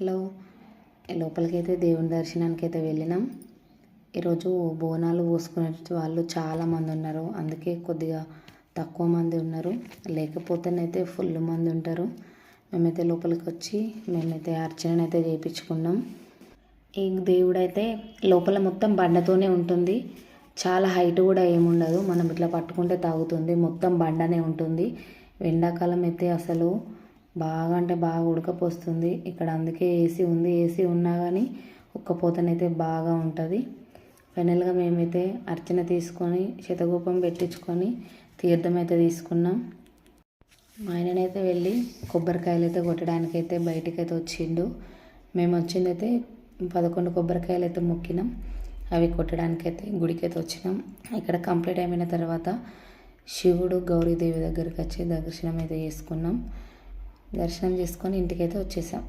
Hello. లోపలికైతే దేవుని దర్శనానికి అయితే వెళ్ళినాం. ఈరోజు బోనాలు పోసుకునే వాళ్ళు చాలామంది ఉన్నారు, అందుకే కొద్దిగా తక్కువ మంది ఉన్నారు, లేకపోతేనైతే ఫుల్ మంది ఉంటారు. మేమైతే లోపలికి వచ్చి మేమైతే అర్చన అయితే చేయించుకున్నాం. ఈ దేవుడైతే లోపల మొత్తం బండతోనే ఉంటుంది, చాలా హైట్ కూడా ఏముండదు, మనం ఇట్లా పట్టుకుంటే తాగుతుంది, మొత్తం బండనే ఉంటుంది. ఎండాకాలం అయితే అసలు బాగా అంటే బాగా ఉడకపోస్తుంది ఇక్కడ, అందుకే ఏసీ ఉంది. ఏసీ ఉన్నా కానీ ఉక్కపోతనైతే బాగా ఉంటుంది. ఫైనల్గా మేమైతే అర్చన తీసుకొని శతగోపం పెట్టించుకొని తీర్థం అయితే తీసుకున్నాం. మా ఆయననైతే వెళ్ళి కొబ్బరికాయలు అయితే కొట్టడానికైతే బయటికైతే వచ్చిండు. మేము వచ్చిందైతే 11 కొబ్బరికాయలు అయితే మొక్కినాం, అవి కొట్టడానికైతే గుడికైతే వచ్చినాం. ఇక్కడ కంప్లీట్ అయిపోయిన తర్వాత శివుడు గౌరీదేవి దగ్గరికి వచ్చి దర్శనం అయితే చేసుకున్నాం. దర్శనం చేసుకొని ఇంటికైతే వచ్చేసాం.